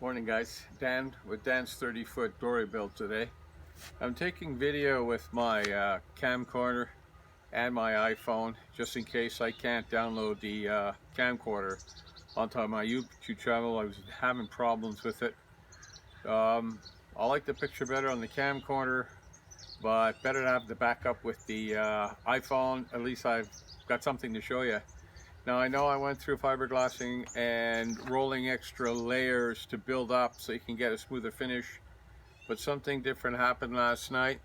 Morning guys, Dan with Dan's 30-foot dory build today. I'm taking video with my camcorder and my iPhone just in case I can't download the camcorder onto my YouTube channel. I was having problems with it. I like the picture better on the camcorder, but better to have the backup with the iPhone. At least I've got something to show you. Now I know I went through fiberglassing and rolling extra layers to build up so you can get a smoother finish, but something different happened last night.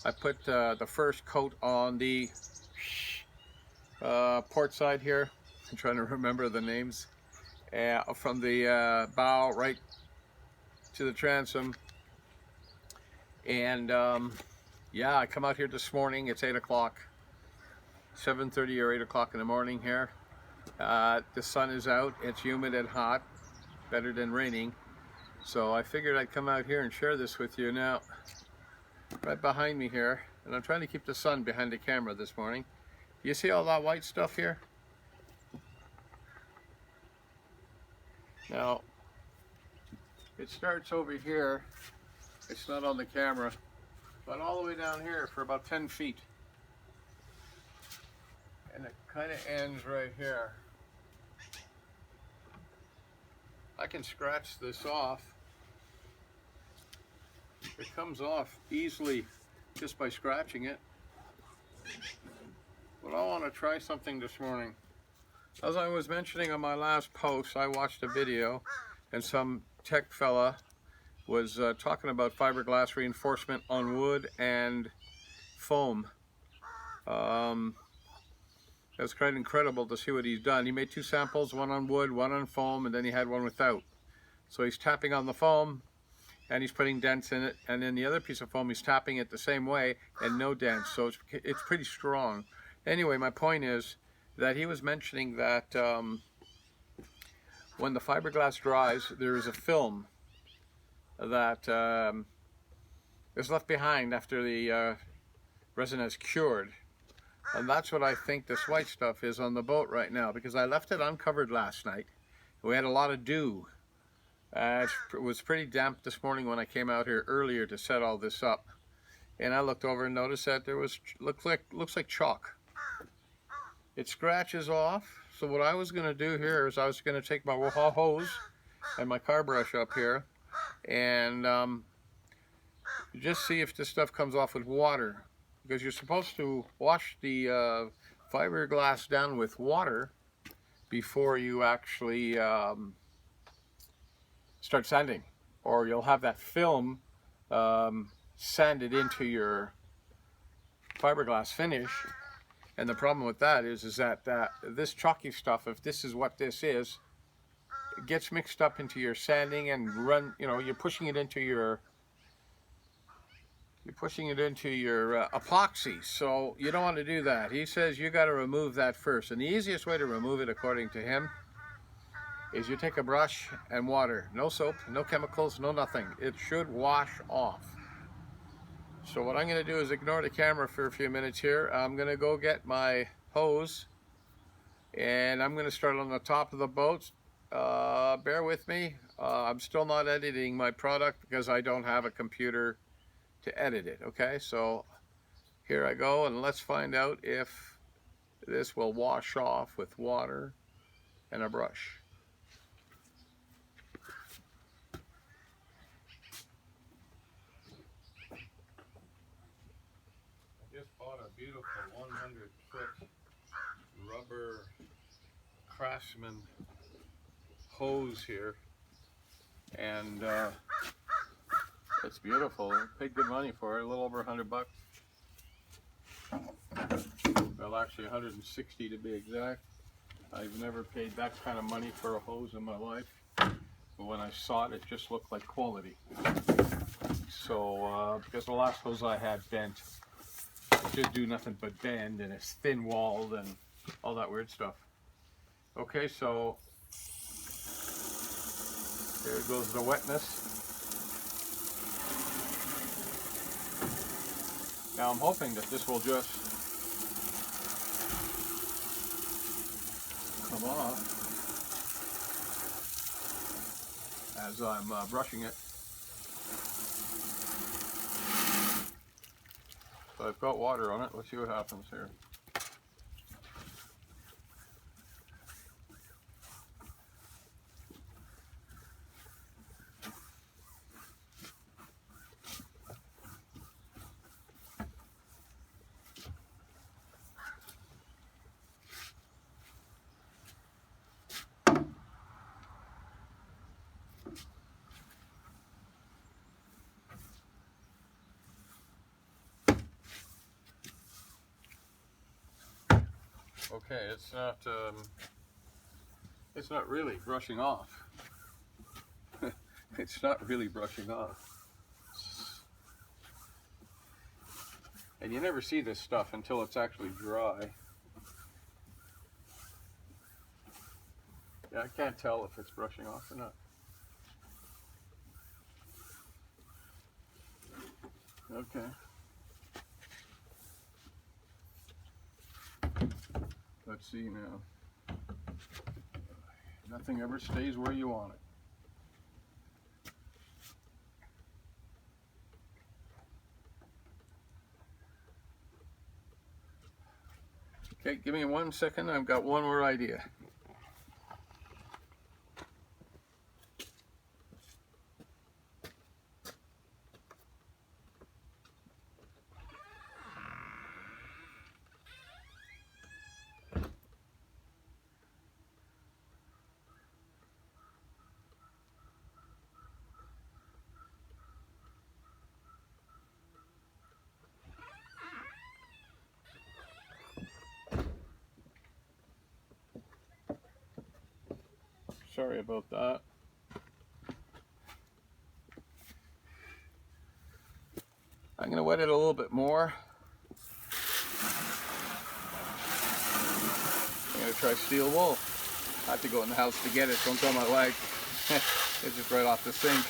I put the first coat on the port side here. I'm trying to remember the names. From the bow right to the transom. And yeah, I come out here this morning. It's 8 o'clock, 7:30 or 8 o'clock in the morning here. The sun is out, it's humid and hot, better than raining. So I figured I'd come out here and share this with you now. Right behind me here, and I'm trying to keep the sun behind the camera this morning. You see all that white stuff here? Now, it starts over here. It's not on the camera, but all the way down here for about 10 feet. And it kind of ends right here. I can scratch this off. It comes off easily just by scratching it. But I want to try something this morning. As I was mentioning on my last post, I watched a video and some tech fella was talking about fiberglass reinforcement on wood and foam. It was quite incredible to see what he's done. He made two samples, one on wood, one on foam, and then he had one without. So he's tapping on the foam and he's putting dents in it, and then the other piece of foam he's tapping it the same way and no dents, so it's pretty strong. Anyway, my point is that he was mentioning that when the fiberglass dries, there is a film that is left behind after the resin has cured. And that's what I think this white stuff is on the boat right now, because I left it uncovered last night. We had a lot of dew. It was pretty damp this morning when I came out here earlier to set all this up. And I looked over and noticed that there was, looks like chalk. It scratches off. So what I was going to do here is I was going to take my hose and my car brush up here and just see if this stuff comes off with water. Because you're supposed to wash the fiberglass down with water before you actually start sanding, or you'll have that film sanded into your fiberglass finish. And the problem with that is that this chalky stuff, if this is what this is, it gets mixed up into your sanding and you're pushing it into your epoxy, so you don't want to do that. He says you got to remove that first, and the easiest way to remove it, according to him, is you take a brush and water. No soap, no chemicals, no nothing. It should wash off. So what I'm going to do is ignore the camera for a few minutes here. I'm going to go get my hose, and I'm going to start on the top of the boat. Bear with me. I'm still not editing my product because I don't have a computer to edit it. Okay, so here I go, and let's find out if this will wash off with water and a brush. I just bought a beautiful 100-foot rubber Craftsman hose here, and it's beautiful. I paid good money for it, a little over $100. Well, actually 160 to be exact. I've never paid that kind of money for a hose in my life, but when I saw it, it just looked like quality. So, because the last hose I had bent, it didn't do nothing but bend, and it's thin-walled and all that weird stuff. Okay, so here goes the wetness. Now I'm hoping that this will just come off as I'm brushing it. So I've got water on it. Let's see what happens here. Okay, it's not really brushing off. It's not really brushing off. And you never see this stuff until it's actually dry. Yeah, I can't tell if it's brushing off or not. Okay. Let's see now. Nothing ever stays where you want it. Okay, give me 1 second. I've got one more idea. Sorry about that. I'm going to wet it a little bit more. I'm going to try steel wool. I have to go in the house to get it. Don't tell my wife. It's just right off the sink.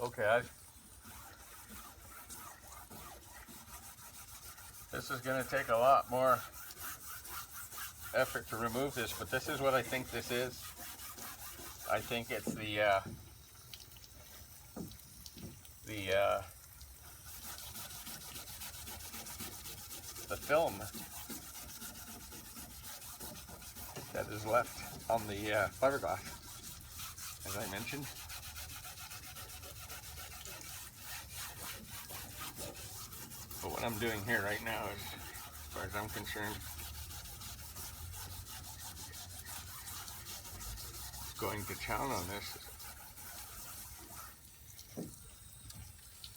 Okay, this is going to take a lot more effort to remove this, but this is what I think this is. I think it's the film that is left on the fiberglass, as I mentioned. But what I'm doing here right now is, as far as I'm concerned, going to town on this.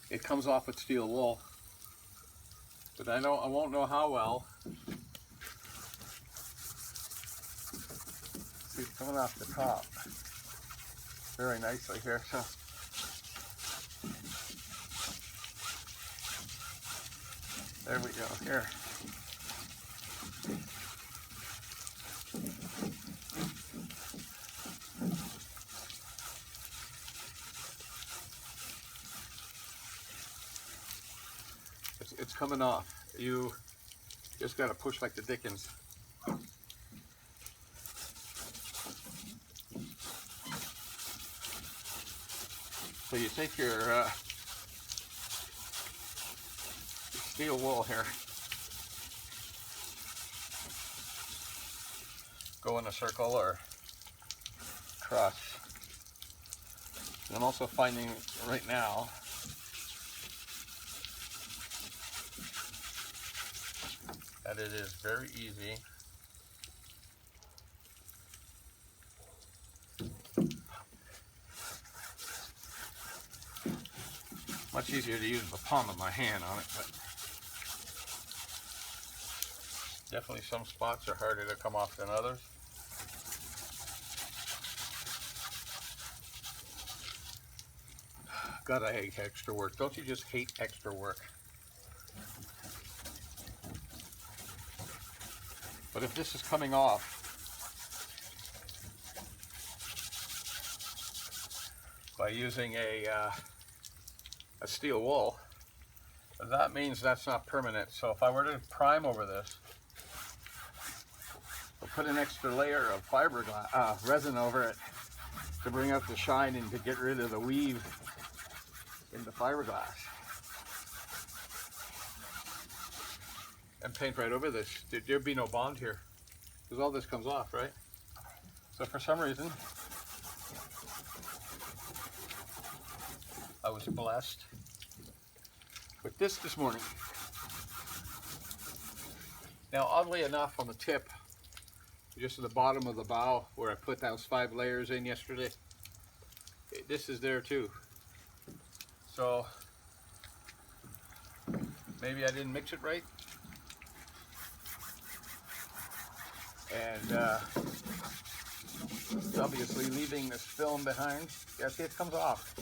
It comes off with steel wool, but I won't know how well. See, it's coming off the top very nicely here. So there we go. Here. It's coming off. You just got to push like the dickens. So you take your steel wool here go in a circle or cross. And I'm also finding right now that it is very easy much easier to use the palm of my hand on it, but definitely some spots are harder to come off than others. God, I hate extra work. Don't you just hate extra work? But if this is coming off by using a steel wool, that means that's not permanent. So if I were to prime over this, I'll put an extra layer of fiberglass resin over it to bring out the shine and to get rid of the weave in the fiberglass. And paint right over this. There'd be no bond here because all this comes off, right? So for some reason, I was blessed with this morning. Now, oddly enough, on the tip, just at the bottom of the bow where I put those 5 layers in yesterday, this is there too. So maybe I didn't mix it right. And obviously leaving this film behind. Yeah, see, it comes off.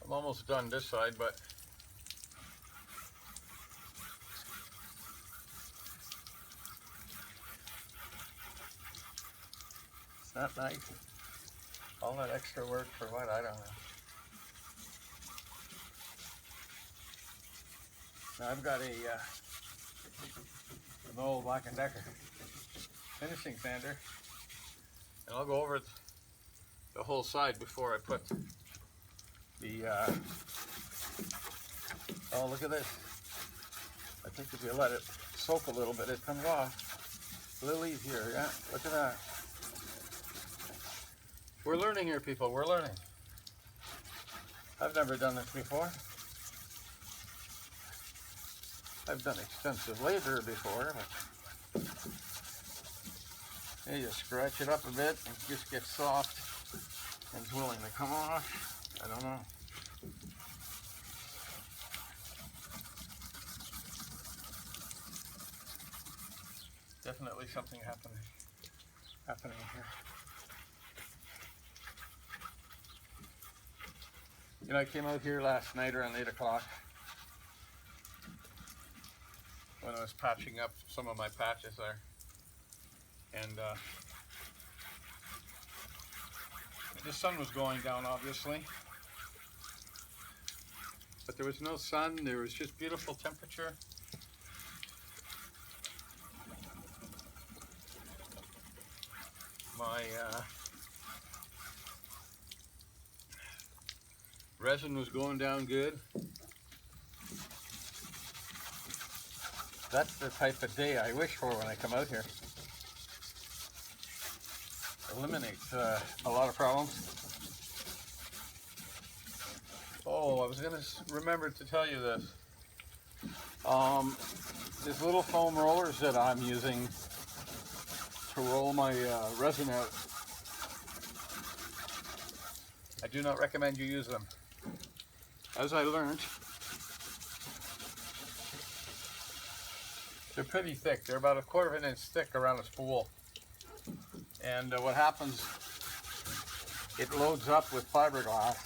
I'm almost done this side, but it's not nice. All that extra work for what? I don't know. Now I've got an old Black & Decker finishing sander, and I'll go over the whole side before I put the oh, look at this. I think if you let it soak a little bit, it comes off. Lilies here, yeah, look at that. We're learning here, people, we're learning. I've never done this before. I've done extensive labor before, but you just scratch it up a bit and it just gets soft and it's willing to come off. I don't know. Definitely something happening here. You know, I came out here last night around 8 o'clock when I was patching up some of my patches there. And the sun was going down, obviously. But there was no sun, there was just beautiful temperature. My resin was going down good. That's the type of day I wish for when I come out here. Eliminates a lot of problems. Oh, I was going to remember to tell you this. These little foam rollers that I'm using to roll my resin out, I do not recommend you use them. As I learned, they're pretty thick. They're about 1/4 of an inch thick around a spool. And what happens, it loads up with fiberglass.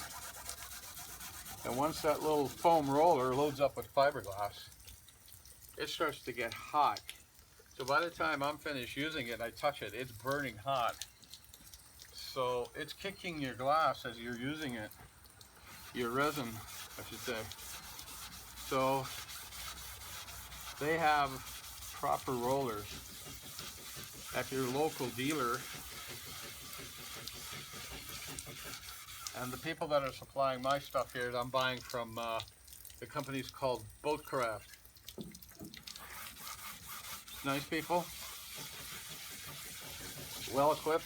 And once that little foam roller loads up with fiberglass, it starts to get hot. So by the time I'm finished using it, I touch it, it's burning hot. So it's kicking your glass as you're using it, your resin, I should say. So they have proper rollers at your local dealer. And the people that are supplying my stuff here that I'm buying from, the company's called Boatcraft. nice people, well equipped,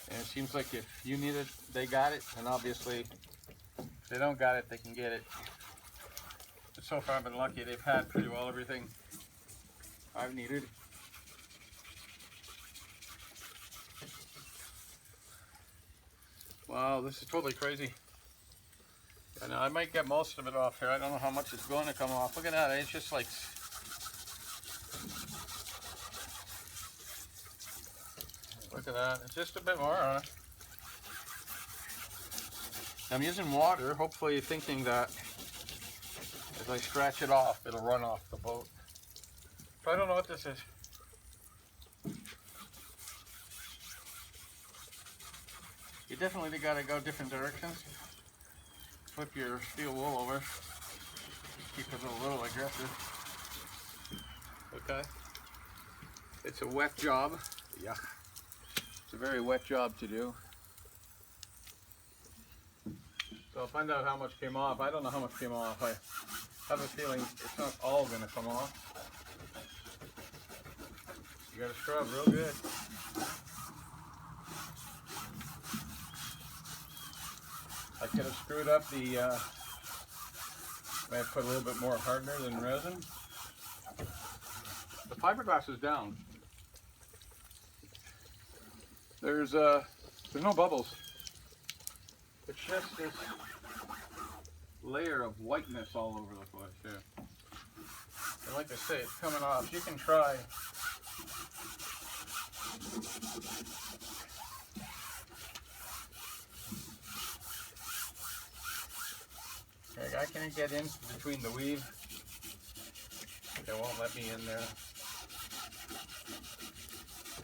and it seems like if you need it, they got it, and obviously if they don't got it, they can get it. But so far I've been lucky. They've had pretty well everything I've needed. Wow, this is totally crazy. And I might get most of it off here. I don't know how much is going to come off. Look at that, it's just like, look at that, it's just a bit more on it. I'm using water, hopefully thinking that as I scratch it off, it'll run off the boat. So I don't know what this is. You definitely gotta go different directions. Flip your steel wool over. Keep it a little aggressive. Okay. It's a wet job. Yeah. It's a very wet job to do. So I'll find out how much came off. I don't know how much came off. I have a feeling it's not all gonna come off. You gotta scrub real good. I could have screwed up the, may have put a little bit more hardener than resin. The fiberglass is down. There's no bubbles. It's just this layer of whiteness all over the place here. And like I say, it's coming off. You can try. Okay, I can't get in between the weave. They won't let me in there.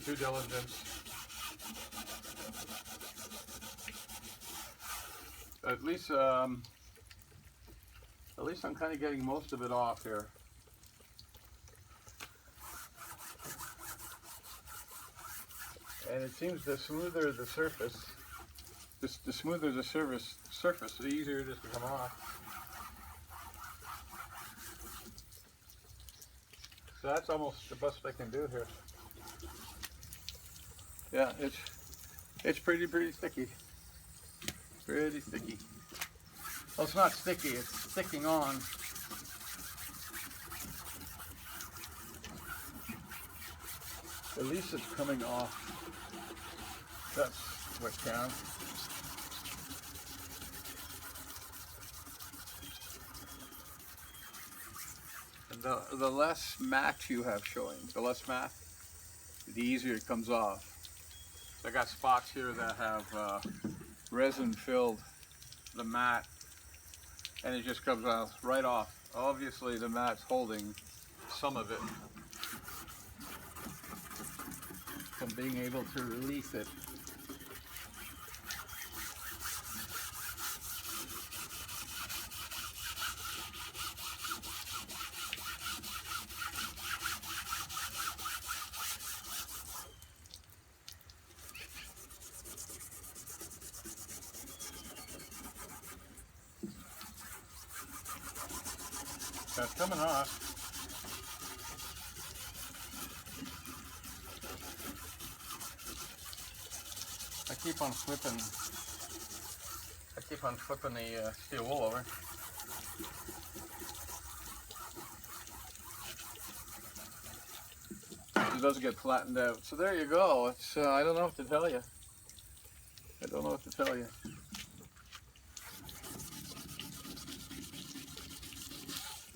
Due diligence. At least I'm kind of getting most of it off here. And it seems the smoother the surface, the smoother the surface, the easier it is to come off. So that's almost the best I can do here. Yeah, it's pretty sticky. Pretty sticky. Well, it's not sticky, it's sticking on. At least it's coming off. That's what counts. And the less matte you have showing, the less matte, the easier it comes off. So I got spots here that have resin filled the mat, and it just comes out right off. Obviously the mat's holding some of it from being able to release it. That's coming off. I keep on flipping the steel wool over. It does get flattened out. So there you go. It's I don't know what to tell you. I don't know what to tell you.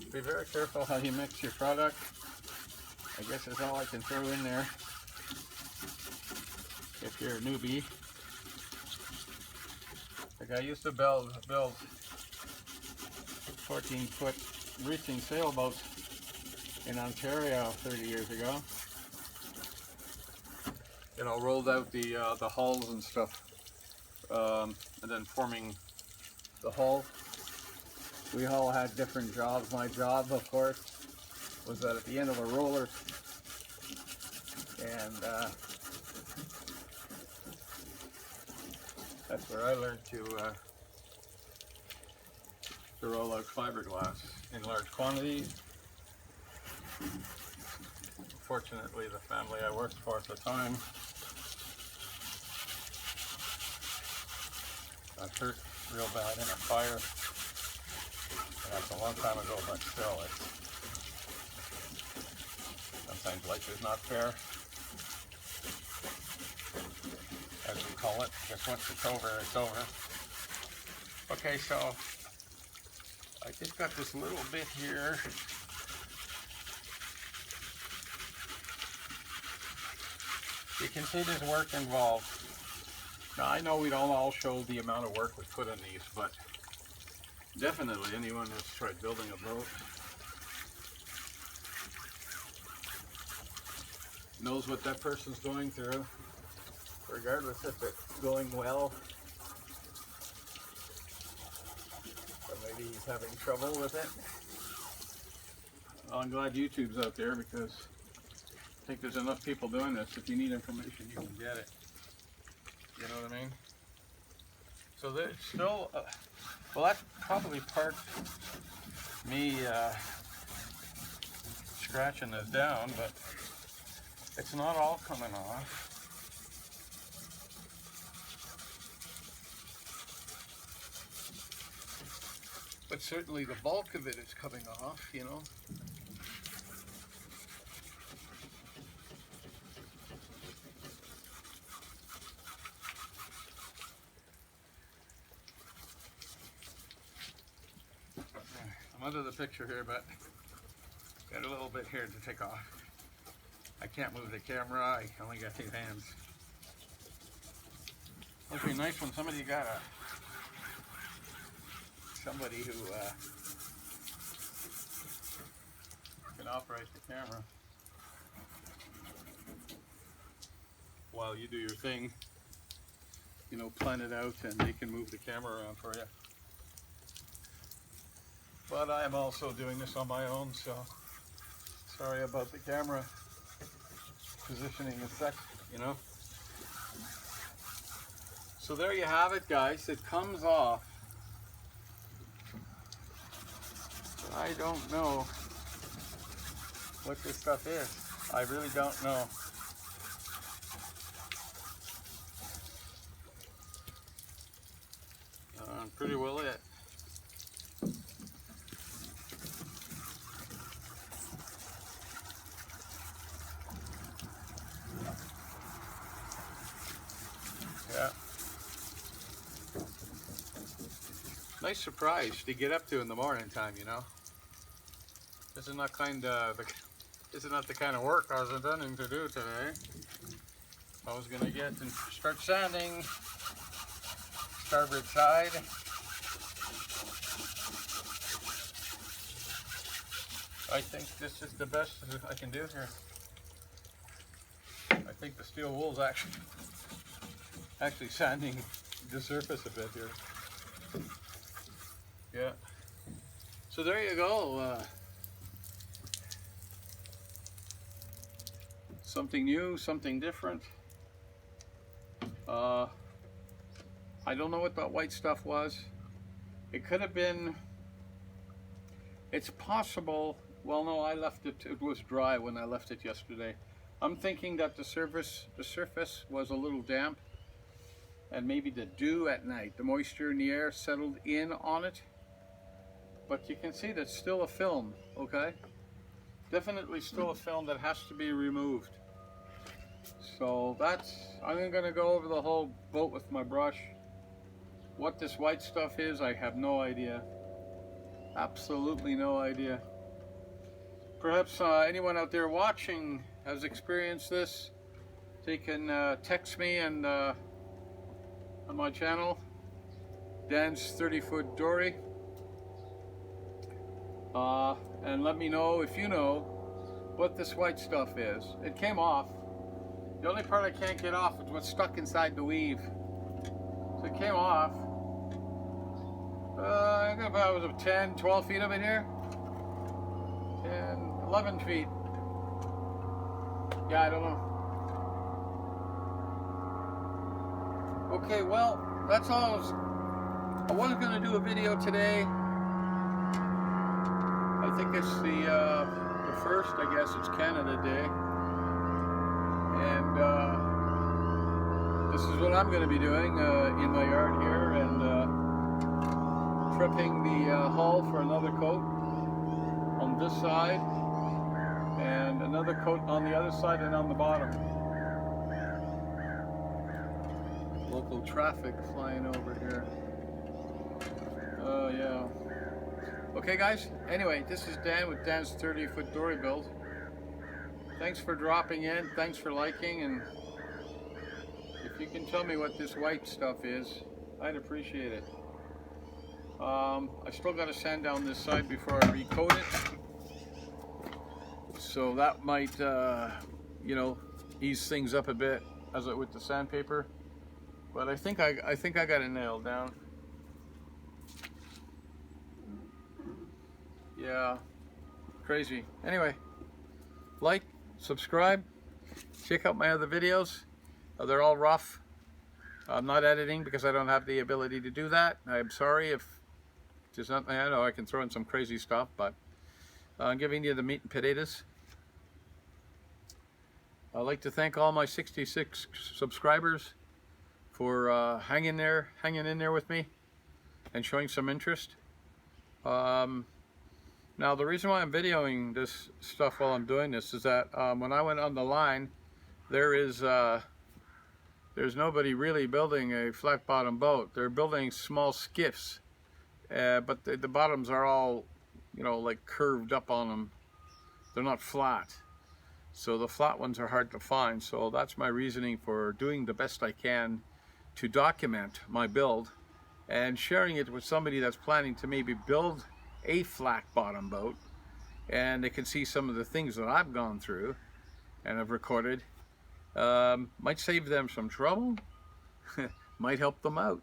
Be very careful how you mix your product. I guess that's all I can throw in there if you're a newbie. Like I used to build 14-foot reaching sailboats in Ontario 30 years ago. You know, rolled out the hulls and stuff, and then forming the hull. We all had different jobs. My job, of course, was that at the end of a roller, and that's where I learned to roll out fiberglass in large quantities. Unfortunately, the family I worked for at the time got hurt real bad in a fire. And that's a long time ago, but still, sometimes life is not fair, as we call it. Just once it's over, it's over. Okay, so I just got this little bit here. You can see there's work involved. Now, I know we don't all show the amount of work we put in these, but definitely anyone that's tried building a boat knows what that person's going through, regardless if it's going well or maybe he's having trouble with it. Well, I'm glad YouTube's out there, because I think there's enough people doing this. If you need information, you can get it. You know what I mean? So there's still, well, that's probably part me scratching this down, but it's not all coming off. But certainly the bulk of it is coming off, you know. I'm under the picture here, but got a little bit here to take off. I can't move the camera, I only got 2 hands. It'd be nice when somebody got somebody who can operate the camera while you do your thing. You know, plan it out and they can move the camera around for you. But I am also doing this on my own, so sorry about the camera positioning and such, you know. So there you have it, guys. It comes off. I don't know what this stuff is. I really don't know. Pretty well it. Yeah. Nice surprise to get up to in the morning time, you know. This is not the kind of work I was intending to do today. I was gonna get and start sanding starboard side. I think this is the best I can do here. I think the steel wool's actually sanding the surface a bit here. Yeah. So there you go. Something new, something different. I don't know what that white stuff was. It could have been, it's possible, well no, I left it, it was dry when I left it yesterday. I'm thinking that the surface was a little damp, and maybe the dew at night, the moisture in the air settled in on it. But you can see that's still a film, okay? Definitely still a film that has to be removed. So I'm gonna go over the whole boat with my brush. What this white stuff is, I have no idea. Absolutely no idea. Perhaps anyone out there watching has experienced this. They can text me and on my channel, Dan's 30-foot dory, and let me know if you know what this white stuff is. It came off. The only part I can't get off is what's stuck inside the weave. So it came off. I think about it was 10, 12 feet of it here. 10, 11 feet. Yeah, I don't know. Okay, well, that's all. I wasn't going to do a video today. I think it's the first, I guess it's Canada Day. this is what I'm going to be doing in my yard here, and prepping the hull for another coat on this side and another coat on the other side and on the bottom. Local traffic flying over here. Oh yeah. Okay guys, anyway, this is Dan with Dan's 30-foot dory build. Thanks for dropping in, thanks for liking, and if you can tell me what this white stuff is, I'd appreciate it. I still got to sand down this side before I recoat it, so that might, you know, ease things up a bit with the sandpaper. But I think I got it nailed down. Yeah, crazy. Anyway, like, subscribe, check out my other videos. They're all rough. I'm not editing because I don't have the ability to do that. I'm sorry if there's not. I know I can throw in some crazy stuff, but I'm giving you the meat and potatoes. I'd like to thank all my 66 subscribers for hanging in there with me and showing some interest. Now the reason why I'm videoing this stuff while I'm doing this is that when I went on the line, there's nobody really building a flat bottom boat. They're building small skiffs, but the bottoms are all, you know, like curved up on them. They're not flat. So the flat ones are hard to find. So that's my reasoning for doing the best I can to document my build and sharing it with somebody that's planning to maybe build a flat bottom boat, and they can see some of the things that I've gone through and have recorded. Might save them some trouble, might help them out.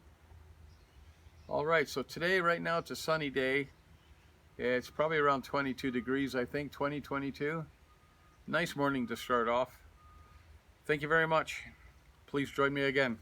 Alright, so today, right now, it's a sunny day. It's probably around 22 degrees, I think, 22. Nice morning to start off. Thank you very much. Please join me again.